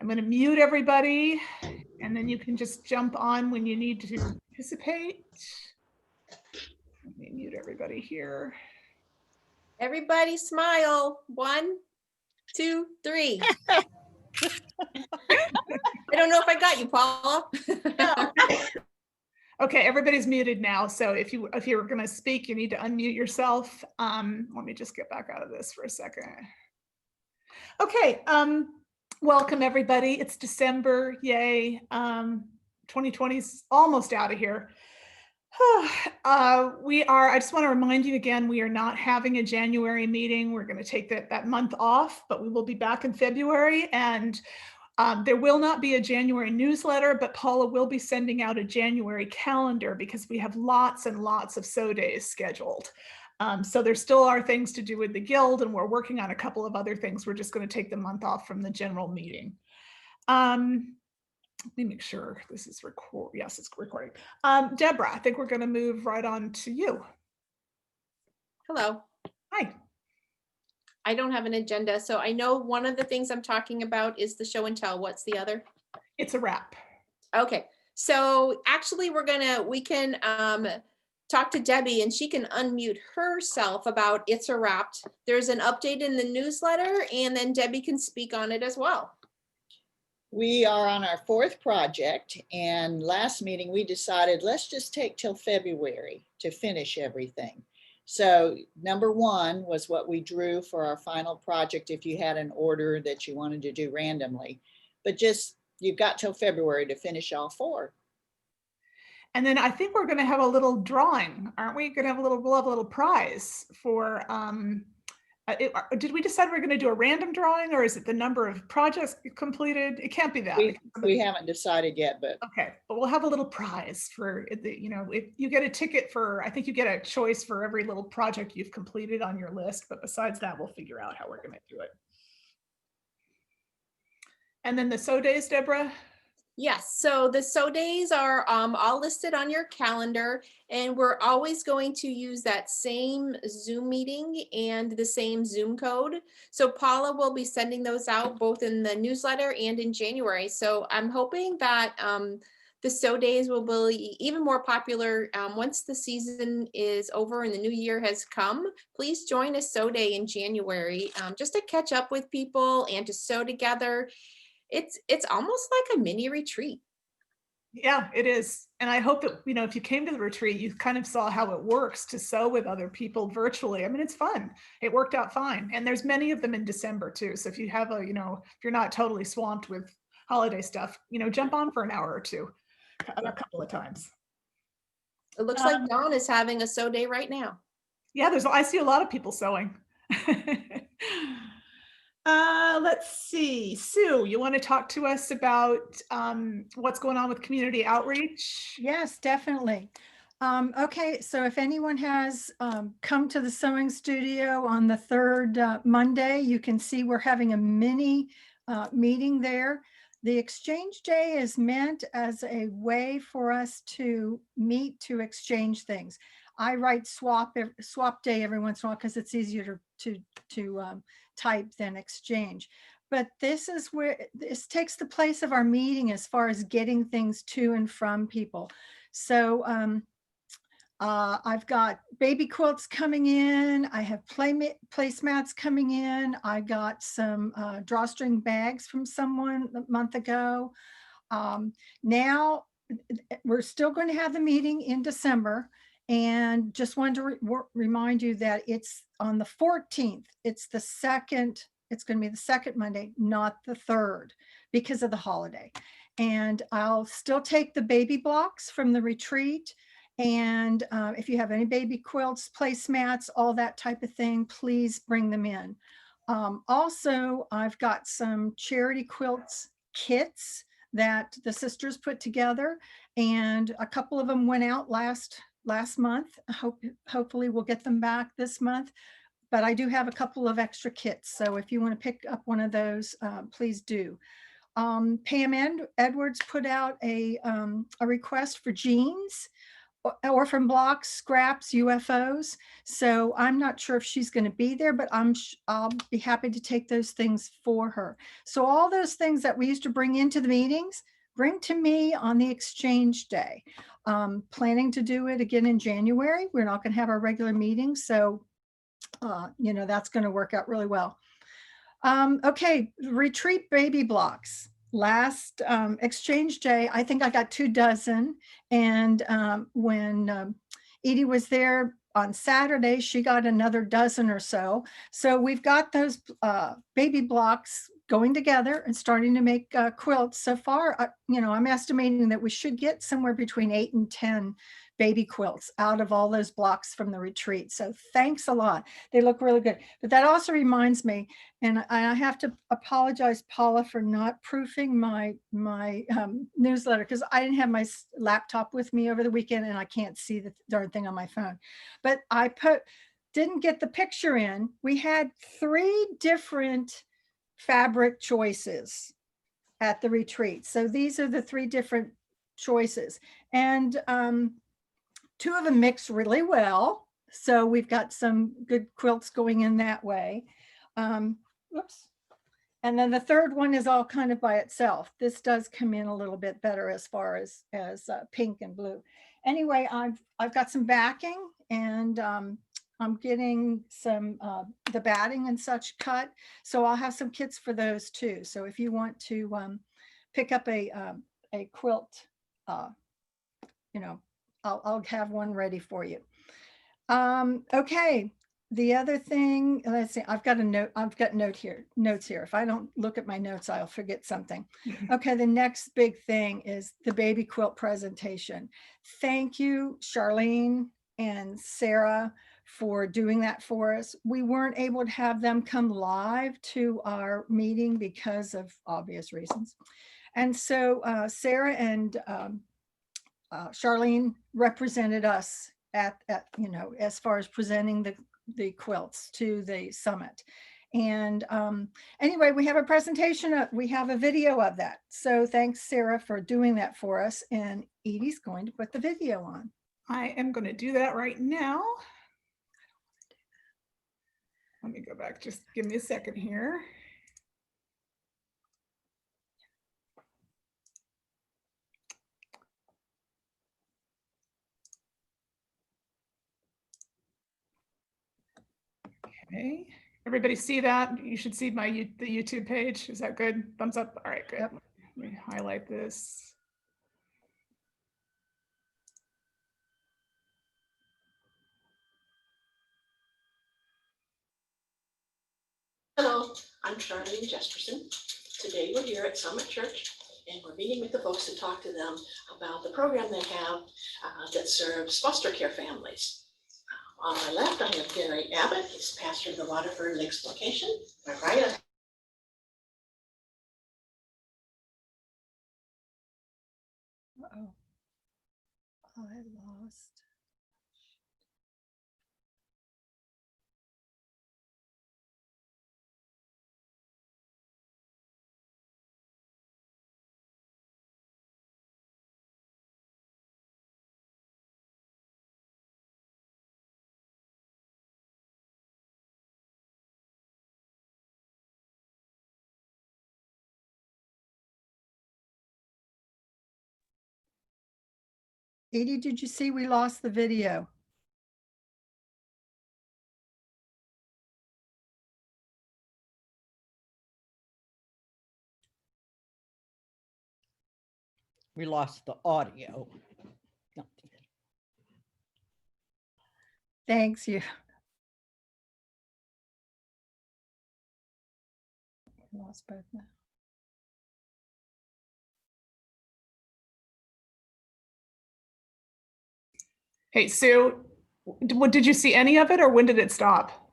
I'm going to mute everybody, and then you can just jump on when you need to participate. Let me mute everybody here. Everybody smile. 1, 2, 3. I don't know if I got you, Paula. Okay, everybody's muted now. So if you were going to speak, you need to unmute yourself. Let me just get back out of this for a second. Okay, welcome everybody. It's December, yay. 2020 is almost out of here. I just want to remind you again, we are not having a January meeting. We're going to take that month off, but we will be back in February, and there will not be a January newsletter, but Paula will be sending out a January calendar because we have lots and lots of SO days scheduled. So there still are things to do with the Guild, and we're working on a couple of other things. We're just going to take the month off from the general meeting. Let me make sure this is yes, it's recording. Deborah, I think we're going to move right on to you. Hello. Hi. I don't have an agenda, so I know one of the things I'm talking about is the show and tell. What's the other? It's a wrap. Okay, so actually we can talk to Debbie and she can unmute herself about It's a Wrapped. There's an update in the newsletter, and then Debbie can speak on it as well. We are on our 4th project, and last meeting we decided let's just take till February to finish everything. So number 1 was what we drew for our final project if you had an order that you wanted to do randomly, but just you've got till February to finish all 4. And then I think we're going to have a little drawing, aren't we? We'll have a little prize for did we decide we're going to do a random drawing, or is it the number of projects completed? It can't be that. We haven't decided yet, but okay. But we'll have a little prize for the, if you get a ticket for, I think you get a choice for every little project you've completed on your list. But besides that, we'll figure out how we're going to do it. And then the SO days, Deborah. Yes, so the SO days are all listed on your calendar, and we're always going to use that same Zoom meeting and the same Zoom code. So Paula will be sending those out both in the newsletter and in January. So I'm hoping that the SO days will be even more popular once the season is over and the new year has come. Please join a SO day in January just to catch up with people and to sew together. It's almost like a mini retreat. Yeah, it is. And I hope that, if you came to the retreat, you kind of saw how it works to sew with other people virtually. I mean, it's fun. It worked out fine. And there's many of them in December too. So if you have if you're not totally swamped with holiday stuff, jump on for an hour or two, a couple of times. It looks like Dawn is having a sew day right now. Yeah, I see a lot of people sewing. Let's see. Sue, you want to talk to us about what's going on with community outreach? Yes, definitely. Okay, so if anyone has come to the sewing studio on the 3rd Monday, you can see we're having a mini meeting there. The exchange day is meant as a way for us to meet to exchange things. I write swap day every once in a while because it's easier to type than exchange. But this is where this takes the place of our meeting as far as getting things to and from people. So I've got baby quilts coming in. I have placemats coming in. I got some drawstring bags from someone a month ago. Now we're still going to have the meeting in December. And just wanted to remind you that it's on the 14th. It's the 2nd. It's going to be the 2nd Monday, not the 3rd, because of the holiday. And I'll still take the baby blocks from the retreat. And if you have any baby quilts, placemats, all that type of thing, please bring them in. Also, I've got some charity quilts kits that the sisters put together, and a couple of them went out last month. Hopefully we'll get them back this month, but I do have a couple of extra kits. So if you want to pick up one of those, please do. Pam Edwards put out a request for jeans. orphan blocks, scraps, UFOs. So I'm not sure if she's going to be there, but I'll be happy to take those things for her. So all those things that we used to bring into the meetings, bring to me on the exchange day. Planning to do it again in January. We're not going to have our regular meeting. So, that's going to work out really well. Okay, retreat baby blocks. Last exchange day, I think I got 2 dozen. And when Edie was there on Saturday, she got another dozen or so. So we've got those baby blocks going together and starting to make quilts. So far, I'm estimating that we should get somewhere between 8 and 10 baby quilts out of all those blocks from the retreat. So thanks a lot. They look really good. But that also reminds me, and I have to apologize, Paula, for not proofing my newsletter, because I didn't have my laptop with me over the weekend and I can't see the darn thing on my phone. But I didn't get the picture in. We had 3 different fabric choices at the retreat. So these are the 3 different choices. And 2 of them mix really well. So we've got some good quilts going in that way. Whoops. And then the third one is all kind of by itself. This does come in a little bit better as far as pink and blue. Anyway, I've got some backing, and I'm getting some the batting and such cut. So I'll have some kits for those too. So if you want to pick up a quilt, I'll have one ready for you. Okay. The other thing, let's see, I've got notes here. If I don't look at my notes, I'll forget something. Okay. The next big thing is the baby quilt presentation. Thank you, Charlene and Sarah, for doing that for us. We weren't able to have them come live to our meeting because of obvious reasons. And so Sarah and Charlene represented us at as far as presenting the quilts to the summit. And anyway, we have a presentation, we have a video of that. So thanks, Sarah, for doing that for us. And Edie's going to put the video on. I am going to do that right now. Let me go back, just give me a second here. Okay, everybody see that? You should see the YouTube page. Is that good? Thumbs up. All right, good. Yep. Let me highlight this. Hello, I'm Charlene Jesterson. Today we're here at Summit Church and we're meeting with the folks to talk to them about the program they have that serves foster care families. On my left, I have Gary Abbott. He's pastor of the Waterford Lakes location. My right, Uh-oh. I lost. Edie, did you see we lost the video? We lost the audio. No. Thanks, you. Lost both now. Hey, Sue, what did you see any of it, or when did it stop?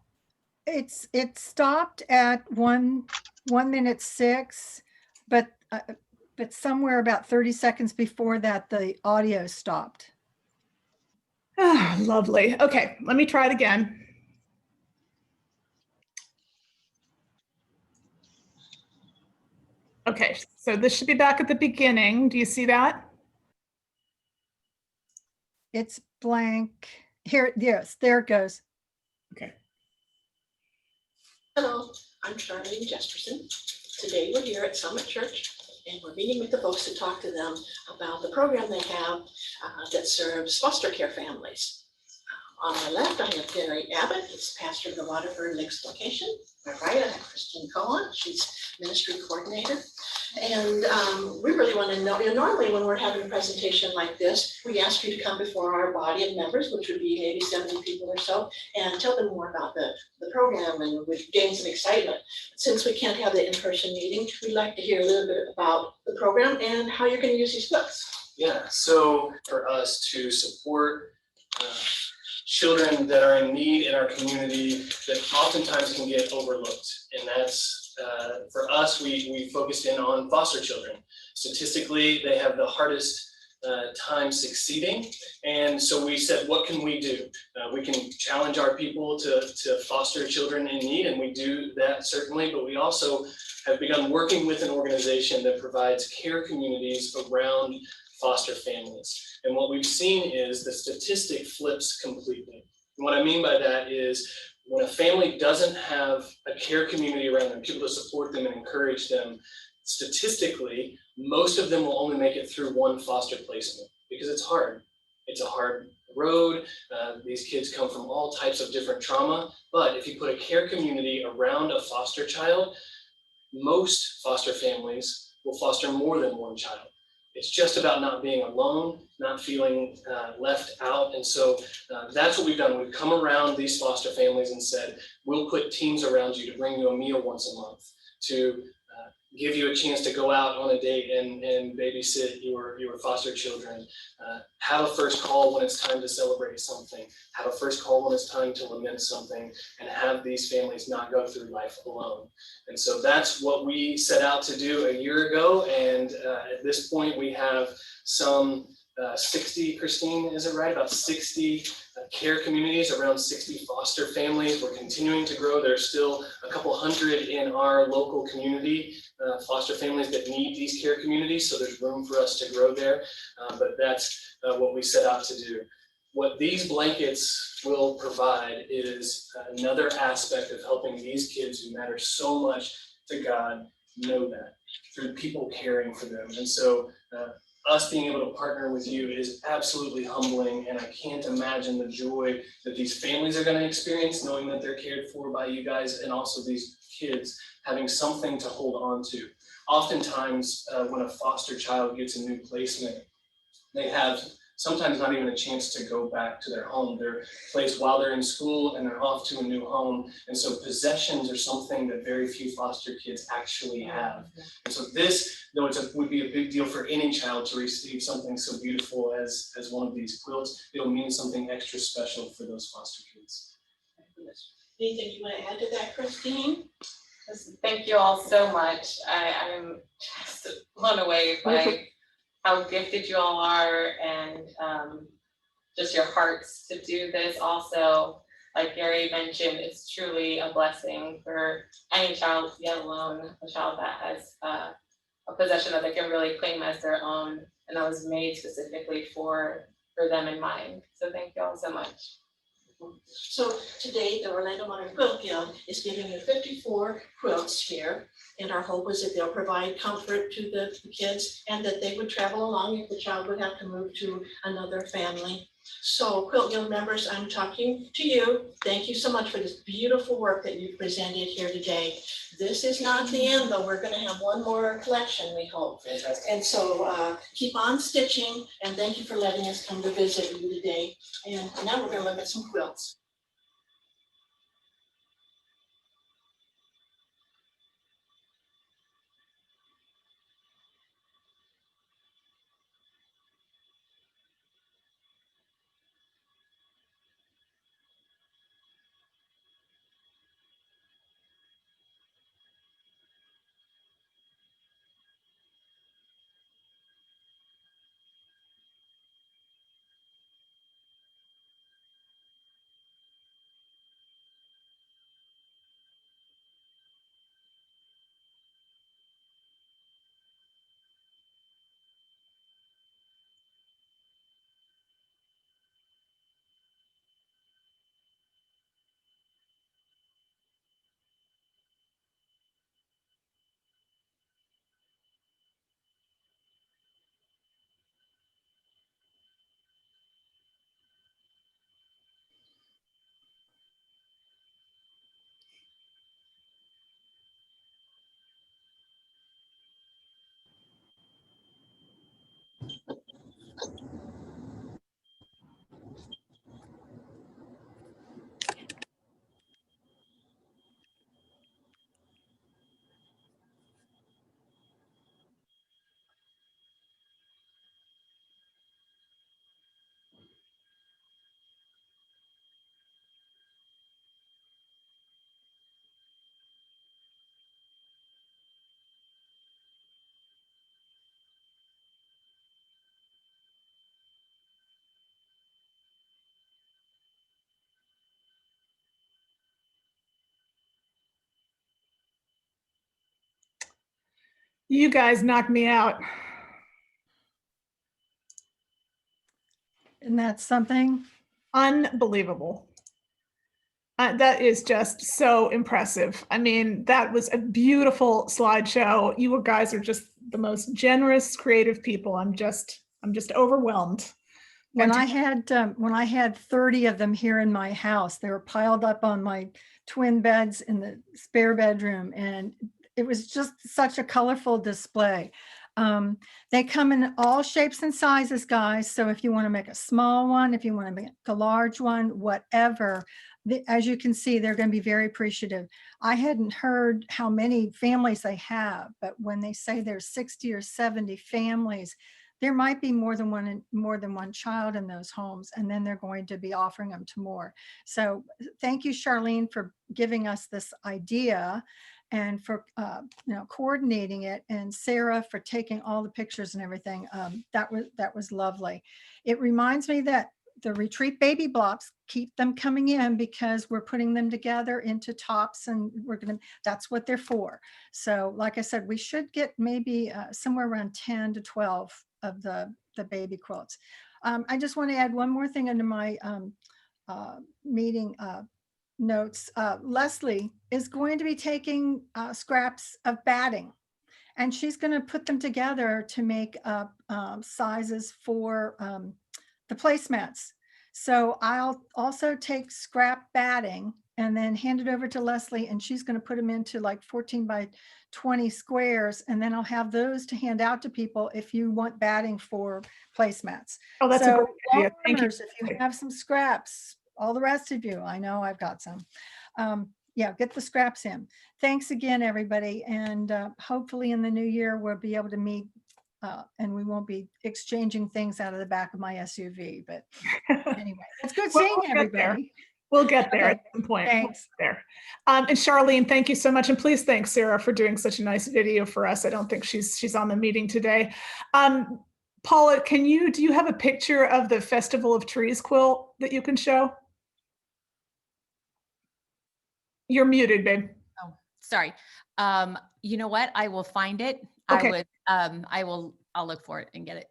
It stopped at 1:06, but somewhere about 30 seconds before that, the audio stopped. Ah, lovely. Okay, let me try it again. Okay, so this should be back at the beginning. Do you see that? It's blank. Here, yes, there it goes. Okay. Hello, I'm Charlene Jesterson. Today we're here at Summit Church and we're meeting with the folks to talk to them about the program they have that serves foster care families. On my left, I have Gary Abbott, he's pastor of the Waterford Lakes location. On my right, I have Christine Cohen, she's ministry coordinator. And we really want to know, normally when we're having a presentation like this, we ask you to come before our body of members, which would be maybe 70 people or so, and tell them more about the program and we'd gain some excitement. Since we can't have the in-person meeting, we'd like to hear a little bit about the program and how you're going to use these books. Yeah, so for us to support children that are in need in our community that oftentimes can get overlooked. And that's, for us, we focused in on foster children. Statistically, they have the hardest time succeeding. And so we said, what can we do? We can challenge our people to foster children in need, and we do that certainly, but we also have begun working with an organization that provides care communities around foster families. And what we've seen is the statistic flips completely. And what I mean by that is when a family doesn't have a care community around them, people to support them and encourage them, statistically, most of them will only make it through one foster placement because it's hard. It's a hard road. These kids come from all types of different trauma. But if you put a care community around a foster child, most foster families will foster more than one child. It's just about not being alone, not feeling left out. And so that's what we've done. We've come around these foster families and said, we'll put teams around you to bring you a meal once a month, to give you a chance to go out on a date and babysit your foster children. Have a first call when it's time to celebrate something. Have a first call when it's time to lament something, and have these families not go through life alone. And so that's what we set out to do a year ago. And at this point, we have some 60, Christine, is it right? About 60 care communities, around 60 foster families. We're continuing to grow. There's still a couple hundred in our local community, foster families that need these care communities. So there's room for us to grow there. But that's what we set out to do. What these blankets will provide is another aspect of helping these kids who matter so much to God know that through people caring for them. And so us being able to partner with you is absolutely humbling, and I can't imagine the joy that these families are going to experience knowing that they're cared for by you guys, and also these kids having something to hold on to. Oftentimes, when a foster child gets a new placement, they have sometimes not even a chance to go back to their home. They're placed while they're in school and they're off to a new home. And so possessions are something that very few foster kids actually have. And so this, though would be a big deal for any child to receive something so beautiful as one of these quilts, it'll mean something extra special for those foster kids. Anything you want to add to that, Christine? Thank you all so much. I'm just blown away by how gifted you all are, and just your hearts to do this. Also, like Gary mentioned, it's truly a blessing for any child, yet alone a child that has a possession that they can really claim as their own, and that was made specifically for them in mind. So thank you all so much. So today, the Orlando Modern Quilt Guild is giving you 54 quilts here. And our hope is that they'll provide comfort to the kids and that they would travel along if the child would have to move to another family. So Quilt Guild members, I'm talking to you. Thank you so much for this beautiful work that you've presented here today. This is not the end, though. We're going to have one more collection, we hope. Fantastic. And so keep on stitching, and thank you for letting us come to visit you today. And now we're going to look at some quilts. You guys knocked me out. And that's something. Unbelievable. That is just so impressive. I mean, that was a beautiful slideshow. You guys are just the most generous, creative people. I'm just overwhelmed. When I had 30 of them here in my house, they were piled up on my twin beds in the spare bedroom, and it was just such a colorful display. They come in all shapes and sizes, guys. So if you want to make a small one, if you want to make a large one, whatever, as you can see, they're going to be very appreciative. I hadn't heard how many families they have, but when they say there's 60 or 70 families, there might be more than one child in those homes, and then they're going to be offering them to more. So thank you, Charlene, for giving us this idea and for coordinating it, and Sarah for taking all the pictures and everything. That was lovely. It reminds me that the retreat baby blocks, keep them coming in, because we're putting them together into tops, and that's what they're for. So like I said, we should get maybe somewhere around 10 to 12 of the baby quilts. I just want to add one more thing under my meeting notes. Leslie is going to be taking scraps of batting, and she's going to put them together to make up sizes for the placemats. So I'll also take scrap batting and then hand it over to Leslie, and she's going to put them into like 14 by 20 squares, and then I'll have those to hand out to people if you want batting for placemats. Oh, that's a great idea. Thank you. If you have some scraps, all the rest of you, I know I've got some. Yeah, get the scraps in. Thanks again, everybody. And hopefully in the new year, we'll be able to meet and we won't be exchanging things out of the back of my SUV. But anyway, it's good seeing everybody. We'll get there Okay, at some point. thanks. We'll get there. And Charlene, thank you so much. And please thank Sarah for doing such a nice video for us. I don't think she's on the meeting today. Paula, do you have a picture of the Festival of Trees quilt that you can show? You're muted, babe. Oh, sorry. You know what? I will find it. Okay. I'll look for it and get it.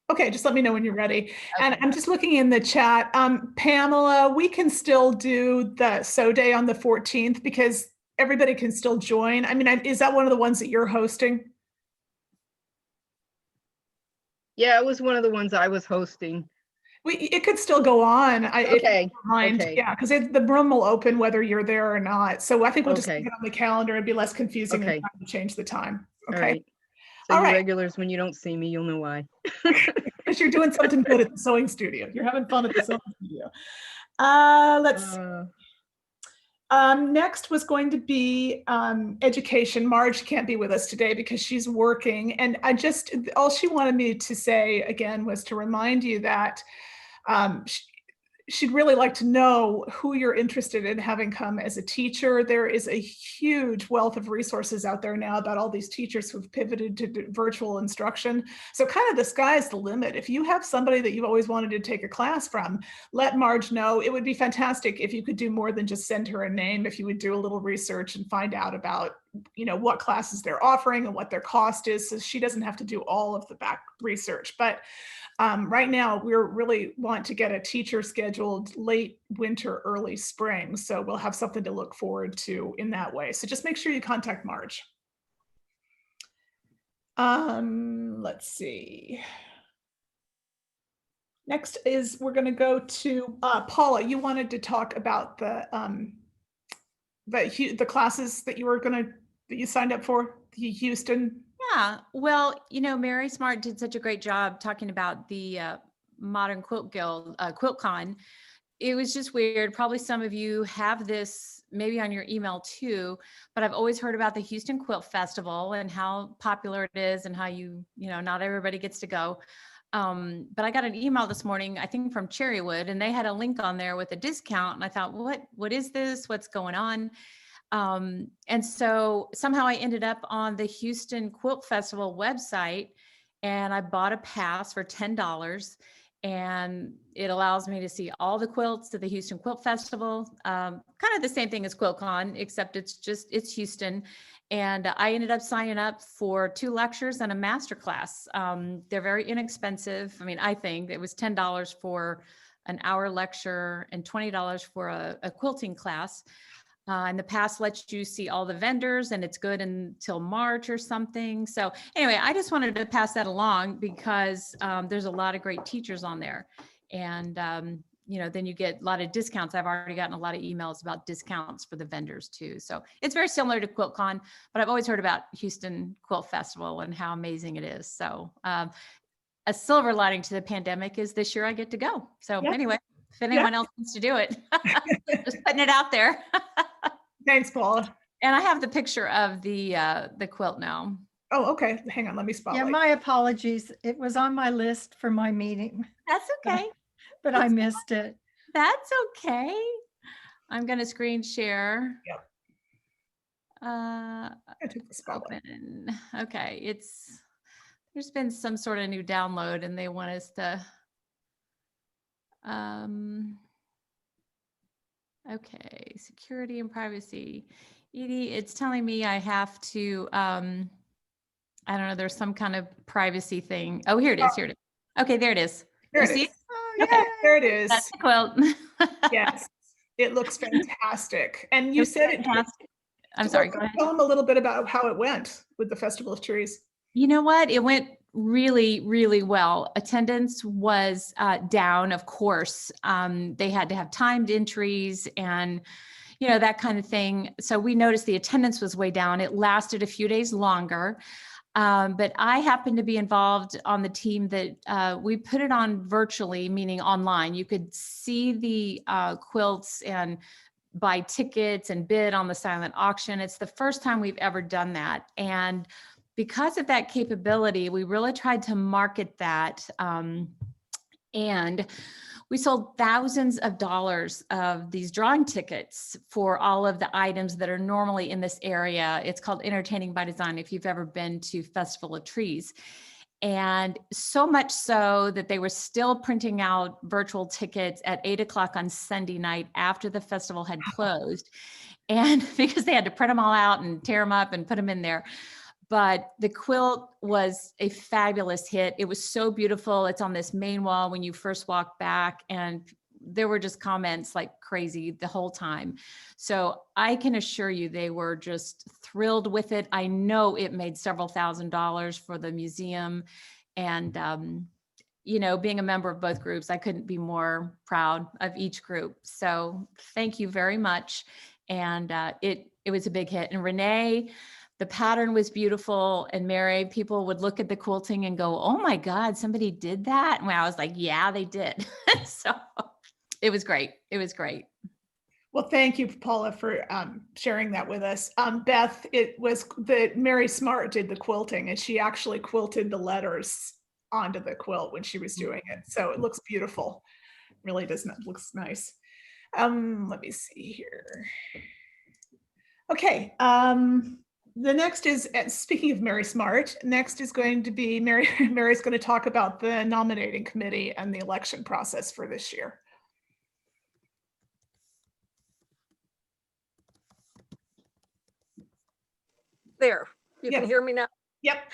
Okay, just let me know when you're ready. Okay. And I'm just looking in the chat. Pamela, we can still do the SO Day on the 14th because everybody can still join. I mean, is that one of the ones that you're hosting? Yeah, it was one of the ones I was hosting. It could still go on. Okay. Okay. Yeah, because the room will open whether you're there or not. So I think we'll just Okay. put it on the calendar. It'd be less confusing Okay. and time to change the time. Okay. All right. So All you right. regulars, when you don't see me, you'll know why. Because you're doing something good at the sewing studio. You're having fun at the sewing studio. Let's see. Next was going to be education. Marge can't be with us today because she's working. And all she wanted me to say again was to remind you that she'd really like to know who you're interested in having come as a teacher. There is a huge wealth of resources out there now about all these teachers who've pivoted to virtual instruction. So kind of the sky's the limit. If you have somebody that you've always wanted to take a class from, let Marge know. It would be fantastic if you could do more than just send her a name, if you would do a little research and find out about, what classes they're offering and what their cost is, so she doesn't have to do all of the back research. But right now, we really want to get a teacher scheduled late winter, early spring. So we'll have something to look forward to in that way. So just make sure you contact Marge. Let's see. Next is we're going to go to Paula. You wanted to talk about the classes that you signed up for, the Houston. Yeah, well, Mary Smart did such a great job talking about the Modern Quilt Guild, QuiltCon. It was just weird. Probably some of you have this maybe on your email too, but I've always heard about the Houston Quilt Festival and how popular it is and how not everybody gets to go. But I got an email this morning, I think from Cherrywood, and they had a link on there with a discount. And I thought, what is this? What's going on? And so somehow I ended up on the Houston Quilt Festival website, and I bought a pass for $10. And it allows me to see all the quilts at the Houston Quilt Festival. Kind of the same thing as QuiltCon, except it's Houston. And I ended up signing up for 2 lectures and a master class. They're very inexpensive. I mean, I think it was $10 for an hour lecture and $20 for a quilting class. In the past lets you see all the vendors, and it's good until March or something. So anyway, I just wanted to pass that along because there's a lot of great teachers on there. And, you know, then you get a lot of discounts. I've already gotten a lot of emails about discounts for the vendors too. So it's very similar to QuiltCon, but I've always heard about Houston Quilt Festival and how amazing it is. So a silver lining to the pandemic is this year I get to go. So Yeah. anyway, if anyone else wants to do it, just putting it out there. Thanks, Paula. And I have the picture of the quilt now. Oh, okay. Hang on. Let me Yeah, spotlight. my apologies. It was on my list for my meeting, That's okay. but I missed it. That's okay. I'm going to screen share. Yep. I took the spotlight. open. Okay. There's been some sort of new download and they want us to, okay, security and privacy. Edie, it's telling me I have to, I don't know, there's some kind of privacy thing. Oh, here it is. Here it is. Okay, there it is. There You it see is. Okay, there it is. That's the quilt. Yes, it looks fantastic. And you said it. Fantastic. I'm sorry, go ahead. Tell them a little bit about how it went with the Festival of Trees. You know what? It went really, really well. Attendance was down, of course. They had to have timed entries and, you know, that kind of thing. So we noticed the attendance was way down. It lasted a few days longer. But I happened to be involved on the team that we put it on virtually, meaning online. You could see the quilts and buy tickets and bid on the silent auction. It's the first time we've ever done that. And because of that capability, we really tried to market that. And we sold thousands of dollars of these drawing tickets for all of the items that are normally in this area. It's called Entertaining by Design, if you've ever been to Festival of Trees. And so much so that they were still printing out virtual tickets at 8 o'clock on Sunday night after the festival had closed. And because they had to print them all out and tear them up and put them in there. But the quilt was a fabulous hit. It was so beautiful. It's on this main wall when you first walk back, and there were just comments like crazy the whole time. So I can assure you they were just thrilled with it. I know it made several $1,000s for the museum. And, you know, being a member of both groups, I couldn't be more proud of each group. So thank you very much. And it was a big hit. And Renee, the pattern was beautiful. And Mary, people would look at the quilting and go, oh my God, somebody did that. And I was like, yeah, they did. So it was great. It was great. Well, thank you, Paula, for sharing that with us. Beth, it was that Mary Smart did the quilting, and she actually quilted the letters onto the quilt when she was doing it. So it looks beautiful. Really does not looks nice. Let me see here. Okay. The next is, speaking of Mary Smart, next is going to be Mary's going to talk about the nominating committee and the election process for this year. There, you Yep. can hear me now. Yep.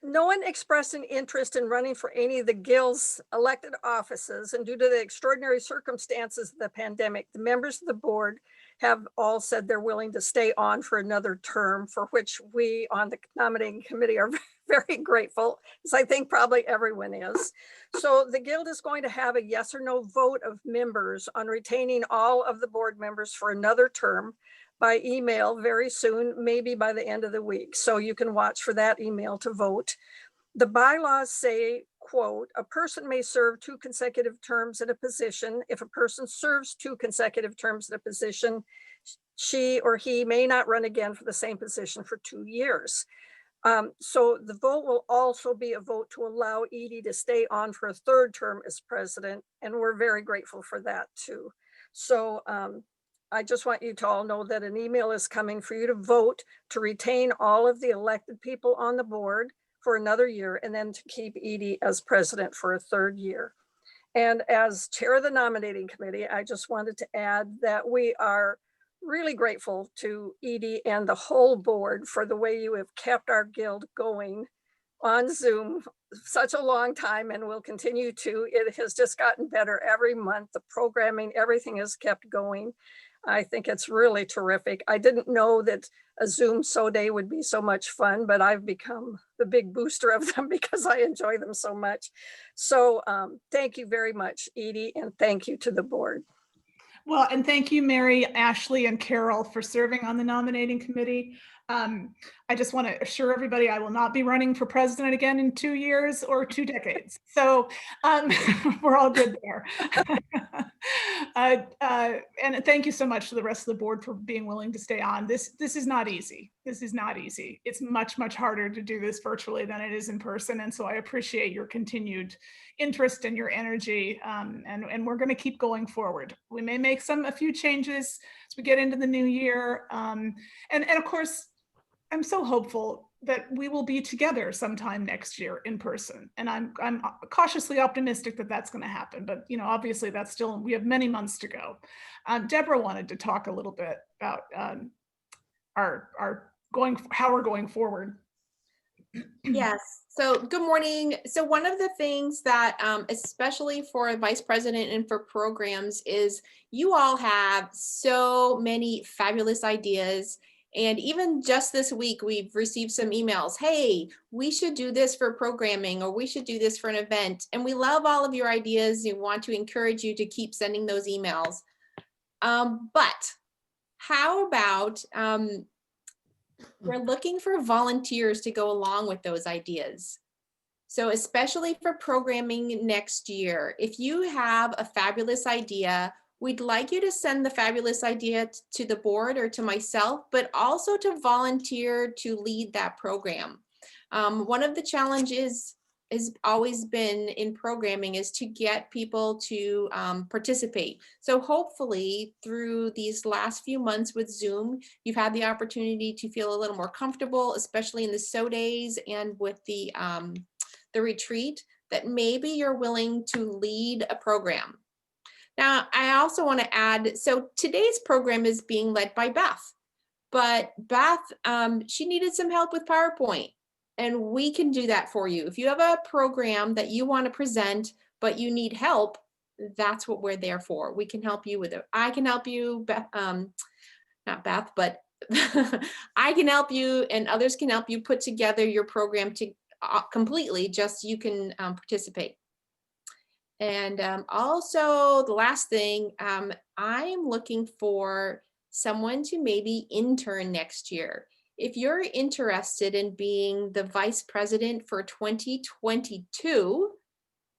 No one expressed an interest in running for any of the Guild's elected offices, and due to the extraordinary circumstances of the pandemic, the members of the board have all said they're willing to stay on for another term, for which we on the nominating committee are very grateful, as I think probably everyone is. So the Guild is going to have a yes or no vote of members on retaining all of the board members for another term by email very soon, maybe by the end of the week. So you can watch for that email to vote. The bylaws say, quote, a person may serve 2 consecutive terms in a position. If a person serves 2 consecutive terms in a position, she or he may not run again for the same position for 2 years. So the vote will also be a vote to allow Edie to stay on for a 3rd term as president. And we're very grateful for that too. So I just want you to all know that an email is coming for you to vote to retain all of the elected people on the board for another year, and then to keep Edie as president for a third year. And as chair of the nominating committee, I just wanted to add that we are really grateful to Edie and the whole board for the way you have kept our guild going on Zoom such a long time, and will continue to. It has just gotten better every month. The programming, everything has kept going. I think it's really terrific. I didn't know that a Zoom day would be so much fun, but I've become the big booster of them because I enjoy them so much. So thank you very much, Edie, and thank you to the board. Well, and thank you, Mary, Ashley, and Carol for serving on the nominating committee. I just want to assure everybody I will not be running for president again in 2 years or 2 decades. So we're all good there. And thank you so much to the rest of the board for being willing to stay on. This is not easy. This is not easy. It's much, much harder to do this virtually than it is in person. And so I appreciate your continued interest and your energy. And we're going to keep going forward. We may make a few changes as we get into the new year. And of course, I'm so hopeful that we will be together sometime next year in person. And I'm cautiously optimistic that that's going to happen. But, obviously that's still, we have many months to go. Deborah wanted to talk a little bit about how we're going forward. Yes. So good morning. So one of the things that, especially for vice president and for programs, is you all have so many fabulous ideas. And even just this week, we've received some emails. Hey, we should do this for programming, or we should do this for an event. And we love all of your ideas. We want to encourage you to keep sending those emails. But how about we're looking for volunteers to go along with those ideas. So especially for programming next year, if you have a fabulous idea, we'd like you to send the fabulous idea to the board or to myself, but also to volunteer to lead that program. One of the challenges has always been in programming is to get people to participate. So hopefully through these last few months with Zoom, you've had the opportunity to feel a little more comfortable, especially in the days and with the retreat, that maybe you're willing to lead a program. Now, I also want to add, so today's program is being led by Beth, but Beth, she needed some help with PowerPoint, and we can do that for you. If you have a program that you want to present, but you need help, that's what we're there for. We can help you with it. I can help you, not Beth, but I can help you, and others can help you put together your program to completely, just you can participate. And also the last thing, I'm looking for someone to maybe intern next year. If you're interested in being the vice president for 2022,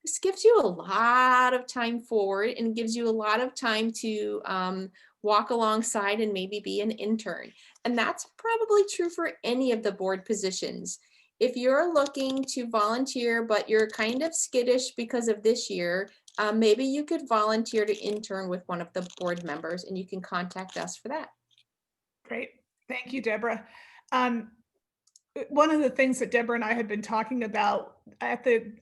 this gives you a lot of time forward and gives you a lot of time to walk alongside and maybe be an intern. And that's probably true for any of the board positions. If you're looking to volunteer, but you're kind of skittish because of this year, maybe you could volunteer to intern with one of the board members, and you can contact us for that. Great. Thank you, Deborah. One of the things that Deborah and I had been talking about at the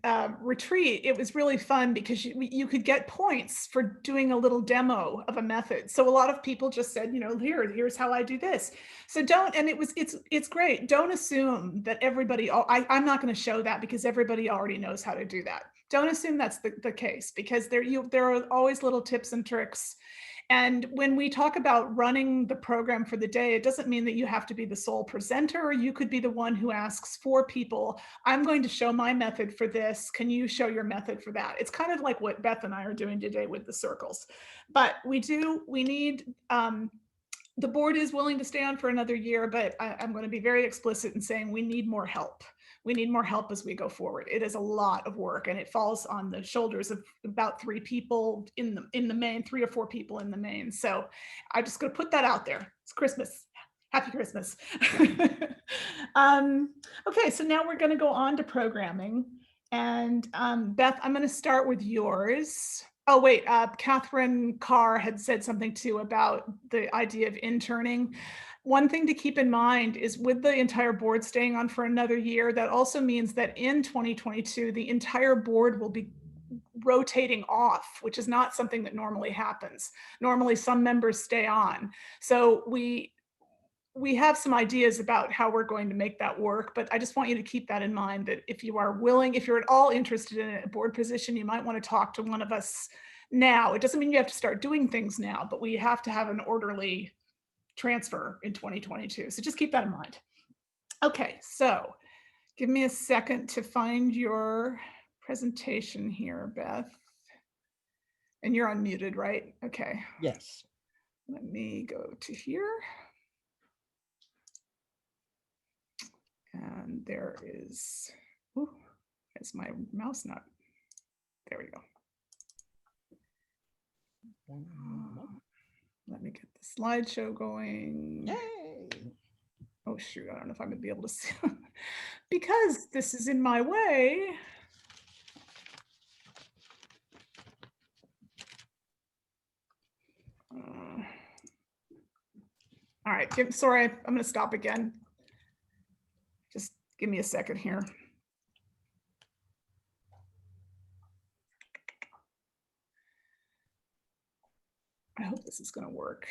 retreat, it was really fun because you could get points for doing a little demo of a method. So a lot of people just said, here's how I do this. So it's great. Don't assume that everybody, I'm not going to show that because everybody already knows how to do that. Don't assume that's the case, because there are always little tips and tricks. And when we talk about running the program for the day, it doesn't mean that you have to be the sole presenter. You could be the one who asks 4 people, I'm going to show my method for this. Can you show your method for that? It's kind of like what Beth and I are doing today with the circles. But we need, the board is willing to stay on for another year, but I'm going to be very explicit in saying we need more help. We need more help as we go forward. It is a lot of work, and it falls on the shoulders of about 3 people in the main, 3 or 4 people in the main. So I'm just going to put that out there. It's Christmas. Happy Christmas. Okay, so now we're going to go on to programming. And Beth, I'm going to start with yours. Oh, wait, Catherine Carr had said something too about the idea of interning. one thing to keep in mind is with the entire board staying on for another year, that also means that in 2022, the entire board will be rotating off, which is not something that normally happens. Normally, some members stay on. So we have some ideas about how we're going to make that work, but I just want you to keep that in mind, that if you are willing, if you're at all interested in a board position, you might want to talk to one of us now. It doesn't mean you have to start doing things now, but we have to have an orderly transfer in 2022. So just keep that in mind. Okay, so give me a second to find your presentation here, Beth. And you're unmuted, right? Okay. Yes. Let me go to here. And there is, ooh, is my mouse not? There we go. Let me get the slideshow going. Yay. Oh shoot, I don't know if I'm gonna be able to see because this is in my way. All right, sorry, I'm gonna stop again. Just give me a second here. I hope this is gonna work.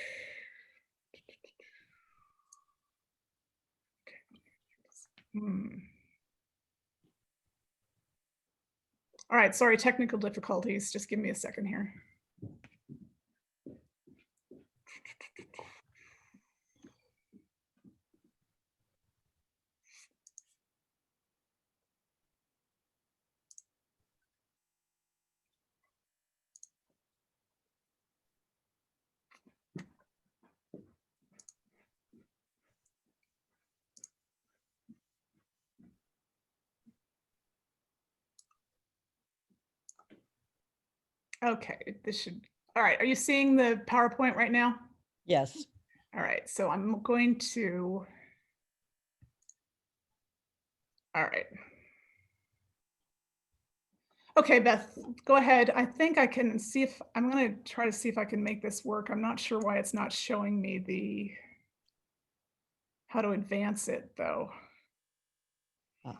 All right, sorry, technical difficulties. Just give me a second here. Okay, this should, all right, are you seeing the PowerPoint right now? Yes. All right, so I'm going to, all right. Okay, Beth, go ahead. I think I can see if, I'm gonna try to see if I can make this work. I'm not sure why it's not showing me the, how to advance it though. It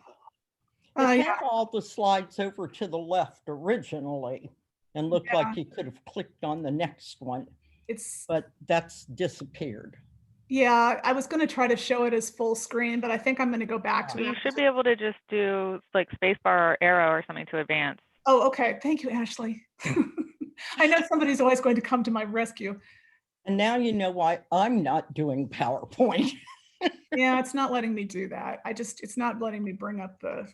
Yeah, had all the slides over to the left originally and looked Yeah. like you could have clicked on the next one, it's, but that's disappeared. yeah, I was gonna try to show it as full screen, but I think I'm gonna go back to You it. should be able to just do like spacebar or arrow or something to advance. Oh, okay, thank you, Ashley. I know somebody's always going to come to my rescue. And now you know why I'm not doing PowerPoint. Yeah, it's not letting me do that. It's not letting me bring up the,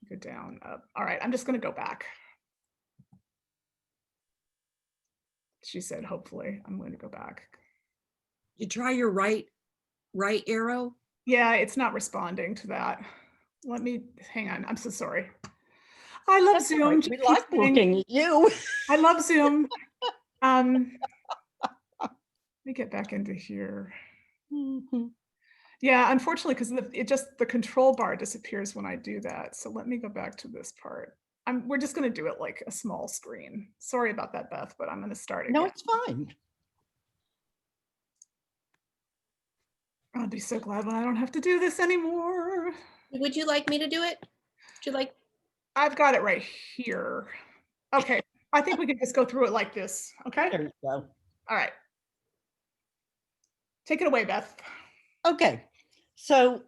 go down, up. All right, I'm just gonna go back. She said, hopefully, I'm going to go back. You try your right arrow. Yeah, it's not responding to that. Let me, hang on, I'm so sorry. I love That's all Zoom. right. We like looking at you. I love Zoom. Let me get back into here. Yeah, unfortunately, because it just, the control bar disappears when I do that. So let me go back to this part. We're just going to do it like a small screen. Sorry about that, Beth, but I'm going to start again. No, it's fine. I'll be so glad when I don't have to do this anymore. Would you like me to do it? Would you like? I've got it right here. Okay, I think we can just go through it like this. Okay. There you go. All right. Take it away, Beth. Okay, so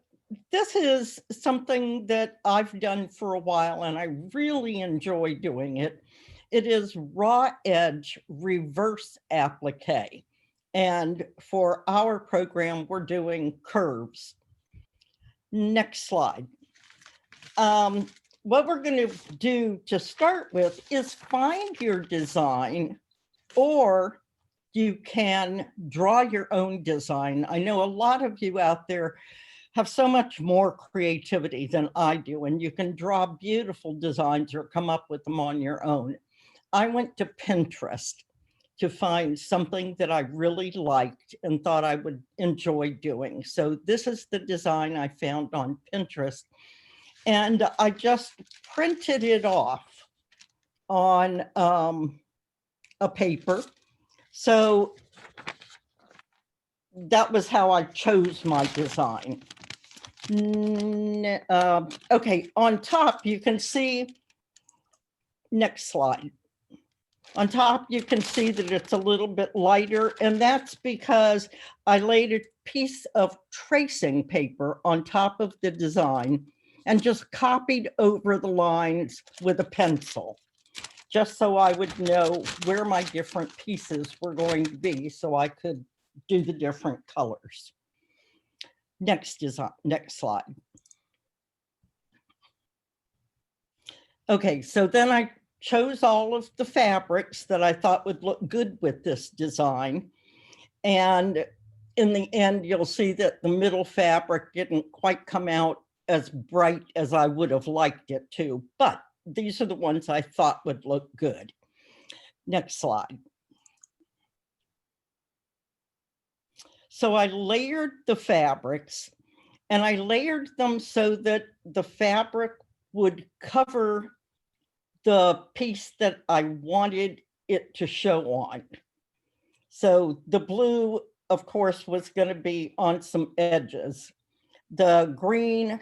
this is something that I've done for a while and I really enjoy doing it. It is raw edge reverse applique. And for our program, we're doing curves. Next slide. What we're going to do to start with is find your design, or you can draw your own design. I know a lot of you out there have so much more creativity than I do, and you can draw beautiful designs or come up with them on your own. I went to Pinterest to find something that I really liked and thought I would enjoy doing. So this is the design I found on Pinterest. And I just printed it off on a paper. So that was how I chose my design. Okay, on top, you can see, next slide. On top, you can see that it's a little bit lighter, and that's because I laid a piece of tracing paper on top of the design and just copied over the lines with a pencil, just so I would know where my different pieces were going to be so I could do the different colors. Next slide. Okay, so then I chose all of the fabrics that I thought would look good with this design. And in the end, you'll see that the middle fabric didn't quite come out as bright as I would have liked it to, but these are the ones I thought would look good. Next slide. So I layered the fabrics, and I layered them so that the fabric would cover the piece that I wanted it to show on. So the blue, of course, was going to be on some edges. The green,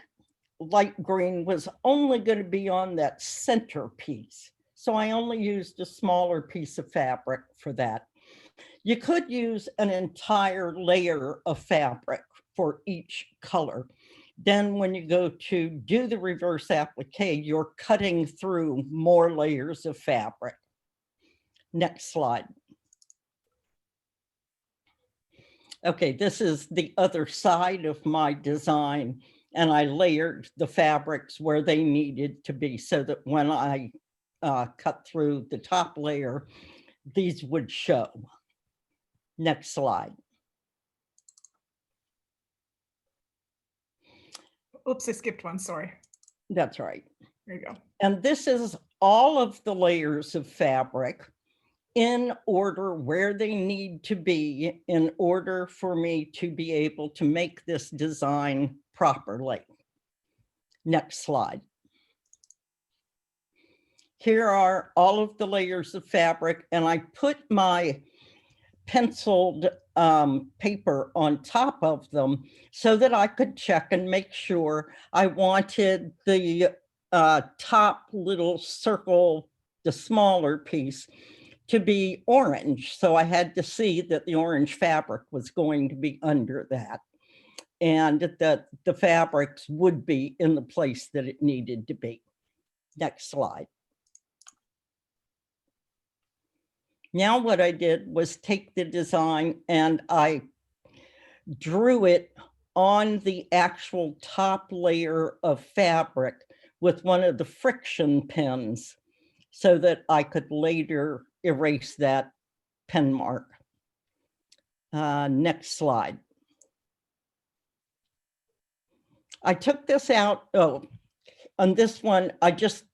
light green, was only going to be on that center piece. So I only used a smaller piece of fabric for that. You could use an entire layer of fabric for each color. Then when you go to do the reverse applique, you're cutting through more layers of fabric. Next slide. Okay, this is the other side of my design, and I layered the fabrics where they needed to be so that when I cut through the top layer, these would show. Next slide. Oops, I skipped one, sorry. That's right. There you go. And this is all of the layers of fabric in order where they need to be in order for me to be able to make this design properly. Next slide. Here are all of the layers of fabric, and I put my penciled paper on top of them so that I could check and make sure I wanted the top little circle, the smaller piece, to be orange. So I had to see that the orange fabric was going to be under that and that the fabrics would be in the place that it needed to be. Next slide. Now what I did was take the design and I drew it on the actual top layer of fabric with one of the friction pens so that I could later erase that pen mark. Next slide. I took this out. Oh, on this one, I just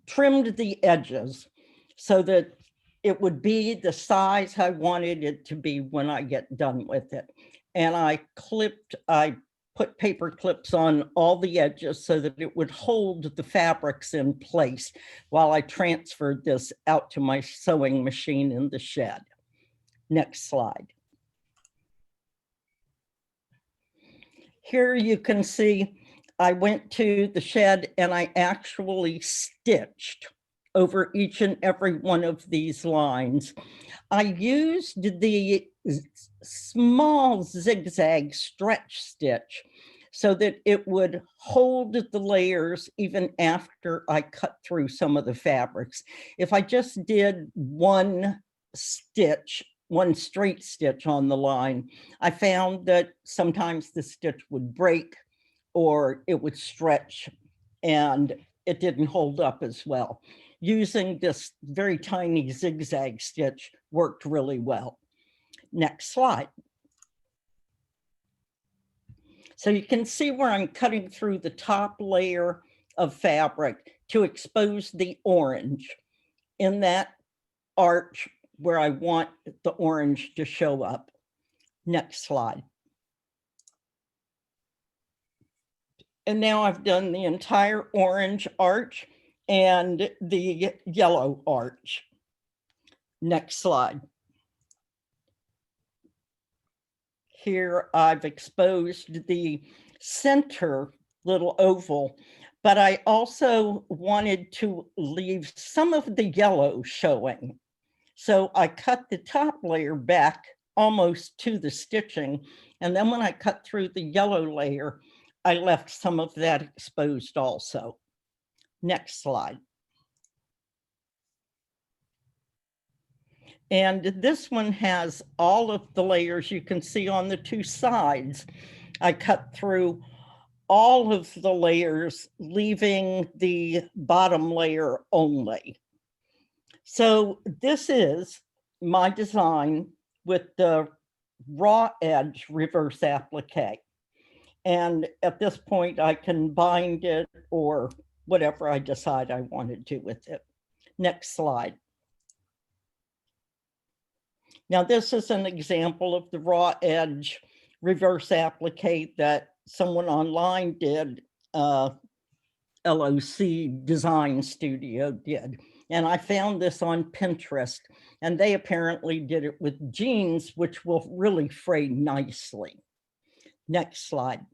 trimmed the edges so that it would be the size I wanted it to be when I get done with it. And I put paper clips on all the edges so that it would hold the fabrics in place while I transferred this out to my sewing machine in the shed. Next slide. Here you can see I went to the shed and I actually stitched over each and every one of these lines. I used the small zigzag stretch stitch so that it would hold the layers even after I cut through some of the fabrics. If I just did one stitch, one straight stitch on the line, I found that sometimes the stitch would break or it would stretch and it didn't hold up as well. Using this very tiny zigzag stitch worked really well. Next slide. So you can see where I'm cutting through the top layer of fabric to expose the orange in that arch where I want the orange to show up. Next slide. And now I've done the entire orange arch and the yellow arch. Next slide. here I've exposed the center little oval, but I also wanted to leave some of the yellow showing. So I cut the top layer back almost to the stitching. And then when I cut through the yellow layer, I left some of that exposed also. Next slide. And this one has all of the layers you can see on the two sides. I cut through all of the layers, leaving the bottom layer only. So this is my design with the raw edge reverse applique. And at this point, I can bind it or whatever I decide I want to do with it. Next slide. Now, this is an example of the raw edge reverse applique that someone online did, LOC Design Studio did. And I found this on Pinterest, and they apparently did it with jeans, which will really fray nicely. Next slide.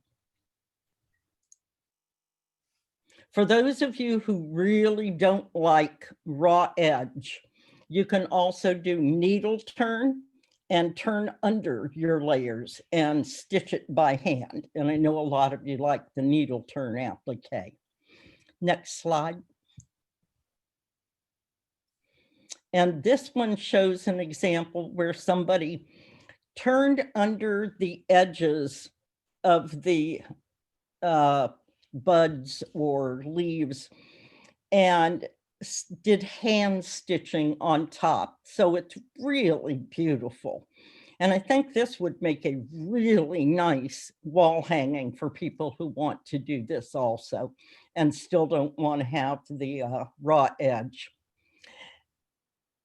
For those of you who really don't like raw edge, you can also do needle turn and turn under your layers and stitch it by hand. And I know a lot of you like the needle turn applique. Next slide. And this one shows an example where somebody turned under the edges of the buds or leaves and did hand stitching on top. So it's really beautiful. And I think this would make a really nice wall hanging for people who want to do this also and still don't want to have the raw edge.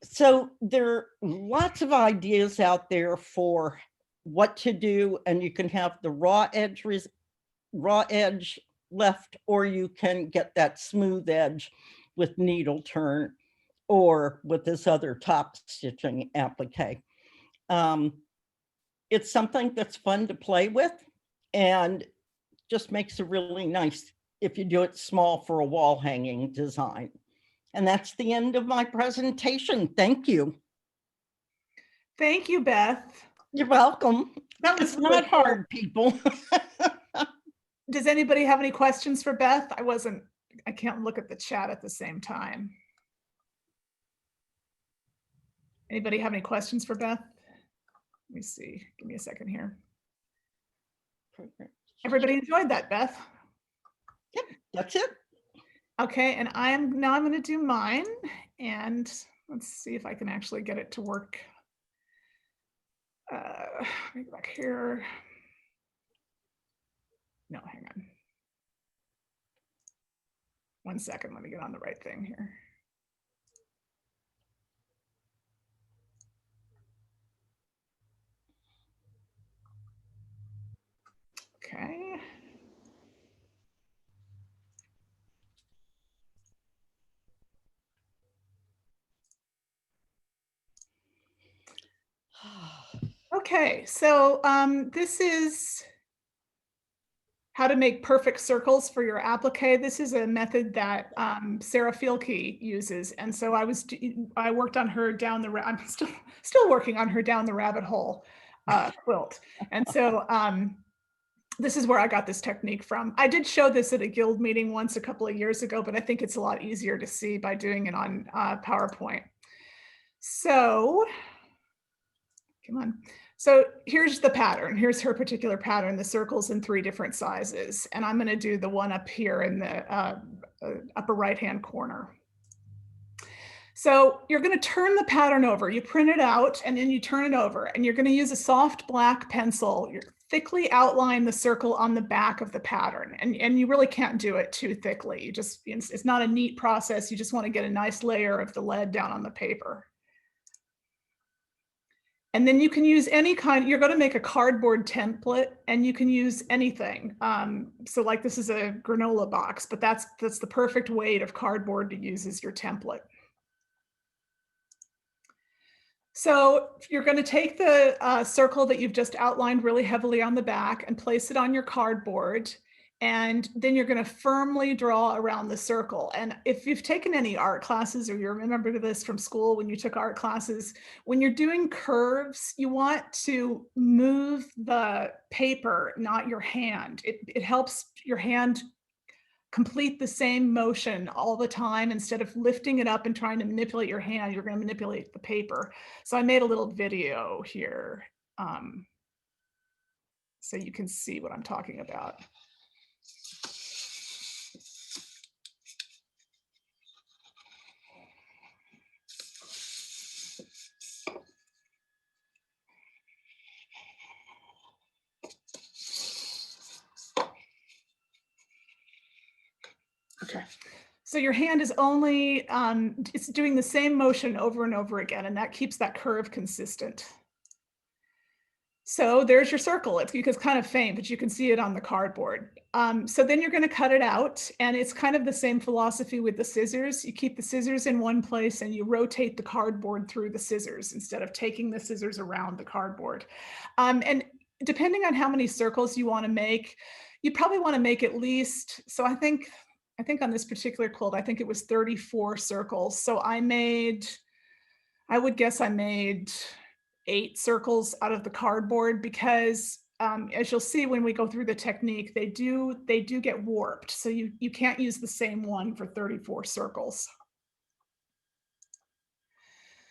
So there are lots of ideas out there for what to do, and you can have the raw edge left, or you can get that smooth edge with needle turn or with this other top stitching applique. It's something that's fun to play with and just makes it really nice if you do it small for a wall hanging design. And that's the end of my presentation. Thank you. Thank you, Beth. You're welcome. That was It's not hard, people. Does anybody have any questions for Beth? I can't look at the chat at the same time. Anybody have any questions for Beth? Let me see. Give me a second here. Everybody enjoyed that, Beth? Yep, that's it. Okay, and I'm going to do mine, and let's see if I can actually get it to work. Let me go back here. No, hang on. 1 second, let me get on the right thing here. Okay. Okay, so this is how to make perfect circles for your applique. This is a method that Sarah Fielke uses, and so I worked on her down the. I'm still working on her down the rabbit hole quilt, and so this is where I got this technique from. I did show this at a guild meeting once a couple of years ago, but I think it's a lot easier to see by doing it on PowerPoint. So, come on. So here's the pattern. Here's her particular pattern, the circles in 3 different sizes. And I'm going to do the one up here in the upper right-hand corner. So you're going to turn the pattern over. You print it out and then you turn it over, and you're going to use a soft black pencil. You thickly outline the circle on the back of the pattern. And you really can't do it too thickly. It's not a neat process. You just want to get a nice layer of the lead down on the paper. And then you can use any kind, you're going to make a cardboard template, and you can use anything. So like this is a granola box, but that's the perfect weight of cardboard to use as your template. So you're going to take the circle that you've just outlined really heavily on the back and place it on your cardboard. And then you're going to firmly draw around the circle. And if you've taken any art classes, or you remember this from school when you took art classes, when you're doing curves, you want to move the paper, not your hand. It helps your hand complete the same motion all the time. Instead of lifting it up and trying to manipulate your hand, you're going to manipulate the paper. So I made a little video here so you can see what I'm talking about. Okay. So your hand is only, it's doing the same motion over and over again, and that keeps that curve consistent. So there's your circle. It's kind of faint, but you can see it on the cardboard. So then you're going to cut it out, and it's kind of the same philosophy with the scissors. You keep the scissors in one place and you rotate the cardboard through the scissors instead of taking the scissors around the cardboard. And depending on how many circles you want to make, you probably want to make at least, so I think on this particular quilt, I think it was 34 circles. So I would guess I made 8 circles out of the cardboard, because as you'll see when we go through the technique, they do get warped. So you can't use the same one for 34 circles.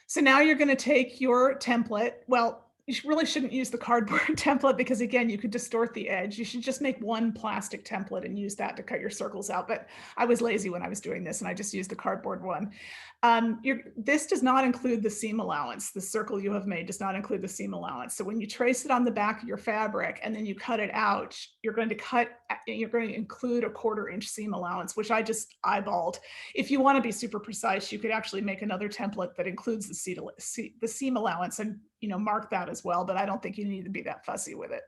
So now you're going to take your template. Well, you really shouldn't use the cardboard template, because again, you could distort the edge. You should just make one plastic template and use that to cut your circles out. But I was lazy when I was doing this and I just used the cardboard one. This does not include the seam allowance. The circle you have made does not include the seam allowance. So when you trace it on the back of your fabric and then you cut it out, you're going to include a 1/4 inch seam allowance, which I just eyeballed. If you want to be super precise, you could actually make another template that includes the seam allowance and mark that as well, but I don't think you need to be that fussy with it.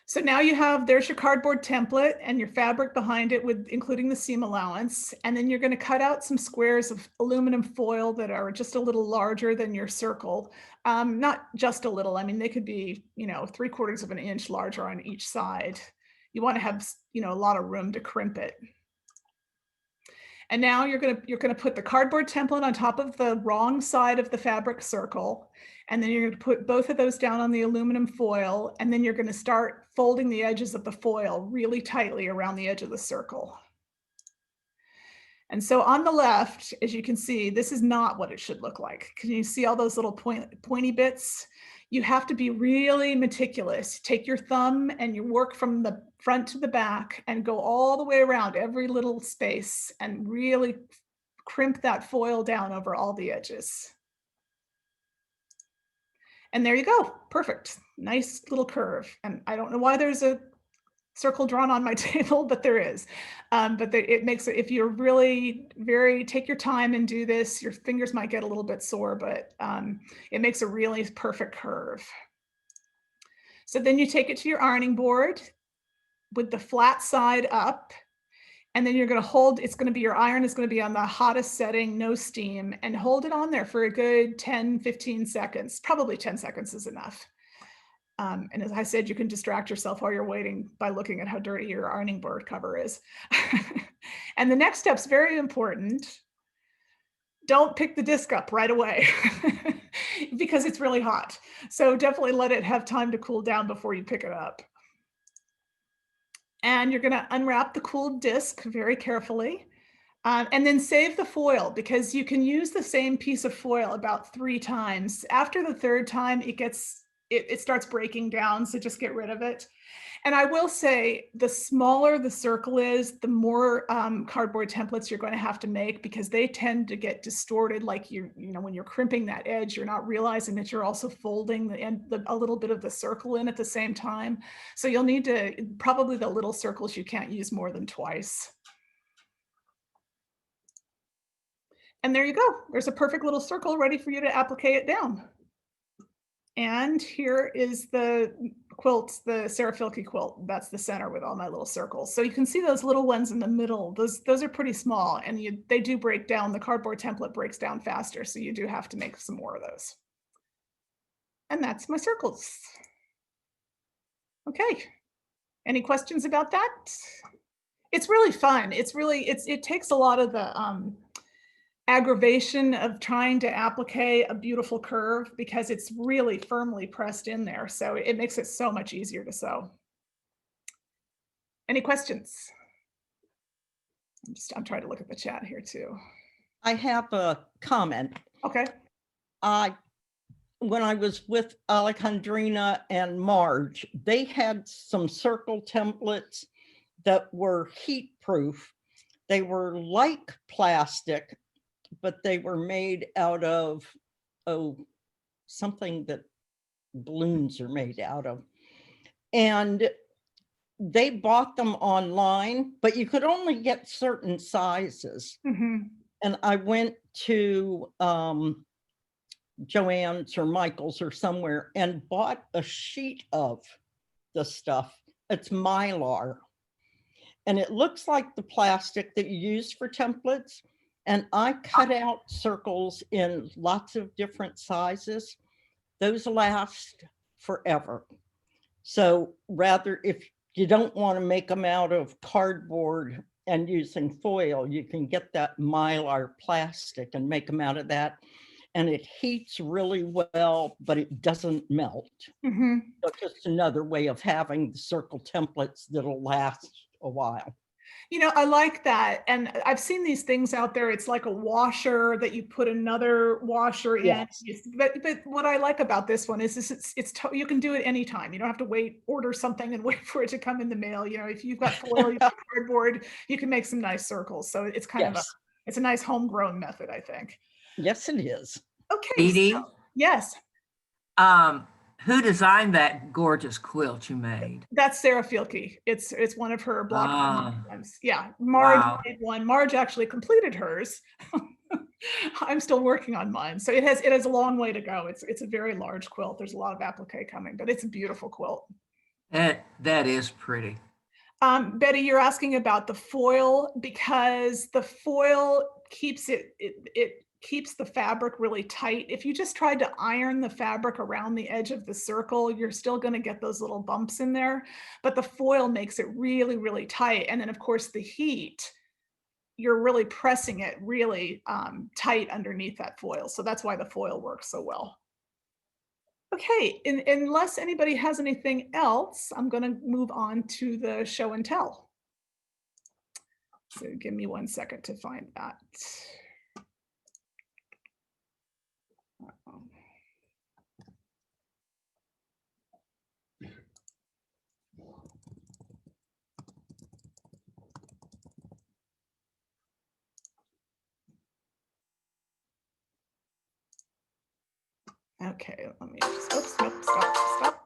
So now there's your cardboard template and your fabric behind it, with including the seam allowance. And then you're going to cut out some squares of aluminum foil that are just a little larger than your circle. Not just a little, I mean, they could be, 3/4 of an inch larger on each side. You want to have, a lot of room to crimp it. And now you're going to put the cardboard template on top of the wrong side of the fabric circle. And then you're going to put both of those down on the aluminum foil. And then you're going to start folding the edges of the foil really tightly around the edge of the circle. And so on the left, as you can see, this is not what it should look like. Can you see all those little pointy bits? You have to be really meticulous. Take your thumb and you work from the front to the back and go all the way around every little space and really crimp that foil down over all the edges. And there you go. Perfect. Nice little curve. And I don't know why there's a circle drawn on my table, but there is. It makes it, if you're really take your time and do this, your fingers might get a little bit sore, but it makes a really perfect curve. So then you take it to your ironing board with the flat side up, and then you're going to hold, your iron is going to be on the hottest setting, no steam, and hold it on there for a good 10, 15 seconds. Probably 10 seconds is enough. And as I said, you can distract yourself while you're waiting by looking at how dirty your ironing board cover is. And the next step's very important. Don't pick the disc up right away because it's really hot. So definitely let it have time to cool down before you pick it up. And you're going to unwrap the cooled disc very carefully. And then save the foil, because you can use the same piece of foil about 3 times. After the 3rd time, it starts breaking down, so just get rid of it. And I will say, the smaller the circle is, the more cardboard templates you're going to have to make, because they tend to get distorted. Like when you're crimping that edge, you're not realizing that you're also folding a little bit of the circle in at the same time. So you'll need to, probably the little circles you can't use more than twice. And there you go. There's a perfect little circle ready for you to applique it down. And here is the quilts, the Sarah Filke quilt, that's the center with all my little circles. So you can see those little ones in the middle. Those are pretty small, and they do break down. The cardboard template breaks down faster, so you do have to make some more of those. And that's my circles. Okay. Any questions about that? It's really fun. It takes a lot of the aggravation of trying to applique a beautiful curve because it's really firmly pressed in there. So it makes it so much easier to sew. Any questions? I'm trying to look at the chat here too. I have a comment. Okay. When I was with Alejandrina and Marge, they had some circle templates that were heat proof. They were like plastic, but they were made out of, something that balloons are made out of. And they bought them online, but you could only get certain sizes. Mm-hmm. And I went to Joann's or Michael's or somewhere and bought a sheet of the stuff. It's Mylar. And it looks like the plastic that you use for templates. And I cut out circles in lots of different sizes. Those last forever. So rather, if you don't want to make them out of cardboard and using foil, you can get that Mylar plastic and make them out of that. And it heats really well, but it doesn't melt. Mm-hmm. So just another way of having the circle templates that'll last a while. You know, I like that. And I've seen these things out there. It's like a washer that you put another washer in. Yes. But what I like about this one is you can do it anytime. You don't have to order something and wait for it to come in the mail. You know, if you've got foil, you've got cardboard, you can make some nice circles. So it's kind of it's a nice homegrown method, I think. Yes, it is. Okay. Edie? So, yes. Who designed that gorgeous quilt you made? That's Sarah Filke. It's one of her blog programs. Yeah, Marge made one. Marge actually completed hers. I'm still working on mine. So it has a long way to go. It's a very large quilt. There's a lot of applique coming, but it's a beautiful quilt. That is pretty. Betty, you're asking about the foil because the foil keeps it keeps the fabric really tight. If you just tried to iron the fabric around the edge of the circle, you're still going to get those little bumps in there, but the foil makes it really, really tight. And then of course the heat, you're really pressing it really tight underneath that foil. So that's why the foil works so well. Okay, unless anybody has anything else, I'm going to move on to the show and tell. So give me 1 second to find that. Okay, let me just, oops, nope, stop.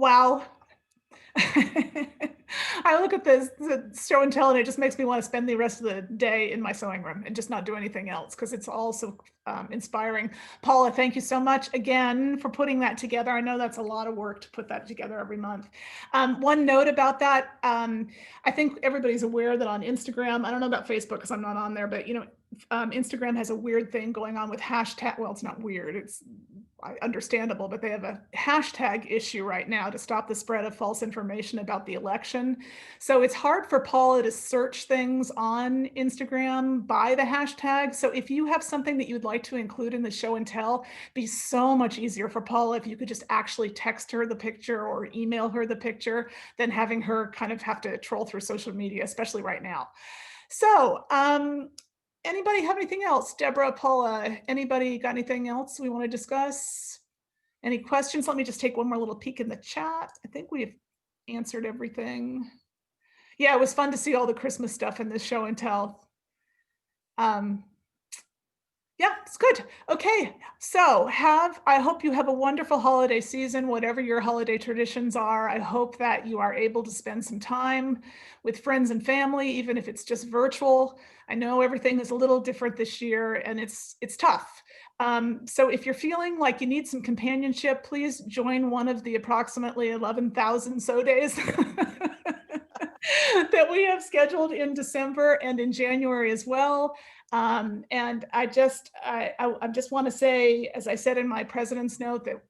Wow. I look at this the show and tell, and it just makes me want to spend the rest of the day in my sewing room and just not do anything else because it's all so inspiring. Paula, thank you so much again for putting that together. I know that's a lot of work to put that together every month. One note about that, I think everybody's aware that on Instagram, I don't know about Facebook because I'm not on there, but you know, Instagram has a weird thing going on with hashtag. Well, it's not weird. It's understandable, but they have a hashtag issue right now to stop the spread of false information about the election. So it's hard for Paula to search things on Instagram by the hashtag. So if you have something that you'd like to include in the show and tell, it'd be so much easier for Paula if you could just actually text her the picture or email her the picture than having her kind of have to troll through social media, especially right now. So, anybody have anything else? Deborah, Paula, anybody got anything else we want to discuss? Any questions? Let me just take one more little peek in the chat. I think we've answered everything. Yeah, it was fun to see all the Christmas stuff in this show and tell. Yeah, it's good. Okay, so I hope you have a wonderful holiday season, whatever your holiday traditions are. I hope that you are able to spend some time with friends and family, even if it's just virtual. I know everything is a little different this year and it's tough. So if you're feeling like you need some companionship, please join one of the approximately 11,000 sew days that we have scheduled in December and in January as well. And I just want to say, as I said in my president's note, that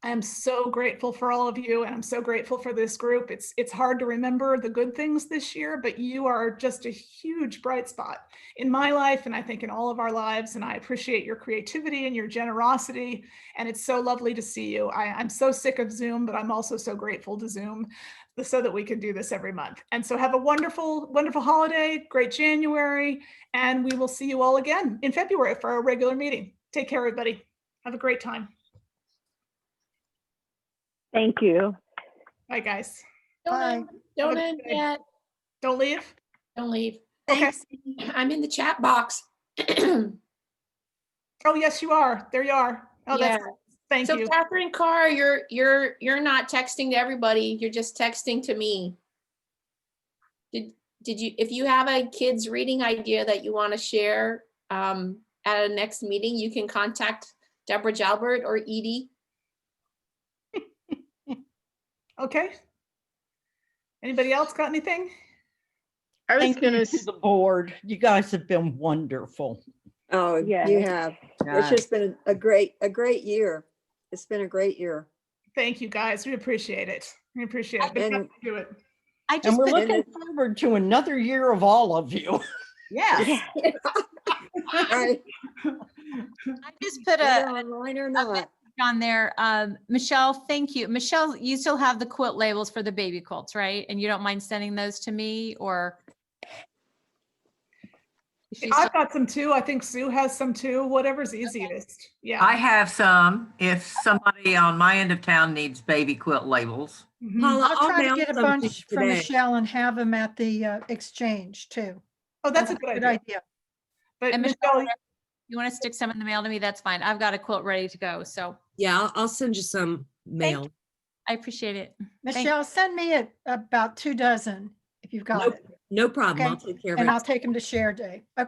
I am so grateful for all of you, and I'm so grateful for this group. It's hard to remember the good things this year, but you are just a huge bright spot in my life, and I think in all of our lives. And I appreciate your creativity and your generosity. And it's so lovely to see you. I'm so sick of Zoom, but I'm also so grateful to Zoom so that we can do this every month. And so have a wonderful, wonderful holiday, great January, and we will see you all again in February for our regular meeting. Take care, everybody. Have a great time. Thank you. Bye, guys. Bye. Don't Have a end good day. yet. Don't leave. Don't leave. Okay. I'm in the chat box. Oh, yes, you are. There you are. Oh, Yeah. that's thank So you. Catherine Carr, you're not texting to everybody. You're just texting to me. Did you, if you have a kids reading idea that you want to share at a next meeting, you can contact Deborah Jalbert or Edie. Okay. Anybody else got anything? I was Thank you gonna, to the board. You guys have been wonderful. Oh, Yeah. you have. It's just been a great year. It's been a great year. Thank you, guys. We appreciate it. We appreciate it. But And- have to do it. I And just we're put, looking forward to another year of all of you. Yes. Right. I just put Whether a online or not. on there. Michelle, thank you. Michelle, you still have the quilt labels for the baby quilts, right? And you don't mind sending those to me, or? I've got some too. I think Sue has some too. Whatever's easiest. Yeah. I have some, if somebody on my end of town needs baby quilt labels. Mhm. Paula, I'll try to mail get a some to you bunch from today. Michelle and have them at the exchange too. Oh, that's a good idea. But And Michelle, you want to stick some in the mail to me? That's fine. I've got a quilt ready to go. So Yeah, I'll send you some mail. I appreciate it. Thank you. Michelle, send me about 2 dozen if you've got No, it. no problem. Okay. I'll take care of And it. I'll take them to Share Day. Okay.